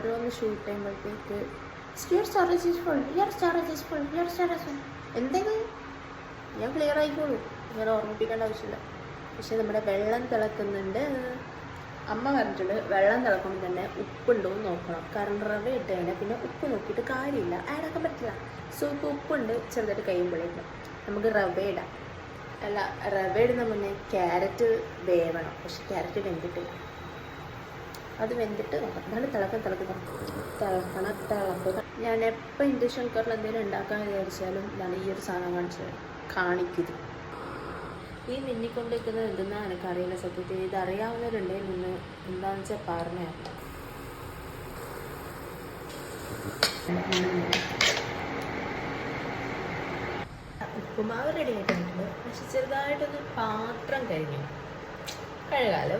ഓരോന്ന് ഷൂട്ട് ചെയ്യുമ്പോഴത്തേക്ക് your storage is full, your storage is full, your storage full. എന്തെങ്കിലും ഞാൻ ക്ലിയർ ആയിക്കോളൂ, ഞാൻ ഓർമ്മിപ്പിക്കേണ്ട ആവശ്യമില്ല. പക്ഷെ നമ്മുടെ വെള്ളം തിളക്കുന്നുണ്ട്. അമ്മ പറഞ്ഞിട്ടുണ്ട് വെള്ളം തിളക്കുമ്പോൾ തന്നെ ഉപ്പുണ്ടോ എന്ന് നോക്കണം. കാരണം റവ ഇട്ട് കഴിഞ്ഞാൽ പിന്നെ ഉപ്പ് നോക്കിയിട്ട് കാര്യമില്ല, ആഡാക്കാൻ പറ്റില്ല. സോ ഇപ്പോൾ ഉപ്പുണ്ട് ചെറുതായിട്ട് കഴിയുമ്പോഴേക്കും നമുക്ക് റവ ഇടാം. അല്ല, റവ ഇടുന്ന മുന്നേ ക്യാരറ്റ് വേവണം. പക്ഷെ ക്യാരറ്റ് വെന്തിട്ടില്ല, അത് വെന്തിട്ട് നോക്കാം. എന്നാലും തിളക്കുക. ഞാൻ എപ്പോൾ ഇൻഡക്ഷൻ കുക്കറിൽ എന്തെങ്കിലും ഉണ്ടാക്കാൻ വിചാരിച്ചാലും ഞാൻ ഈ ഒരു സാധനം കാണിക്കുന്നത്. ഈ മിന്നിക്കൊണ്ടിരിക്കുന്നത് എന്തെന്നാണ് എനിക്കറിയില്ല സത്യത്തിൽ. ഇതറിയാവുന്നവരുണ്ടെങ്കിൽ നിന്ന് എന്താണെന്ന് വെച്ചാൽ പറഞ്ഞാൽ. ഉപ്പുമാവ് റെഡി ആയിട്ടുണ്ട്. പക്ഷെ ചെറുതായിട്ടൊന്ന് പാത്രം കഴുകാലോ.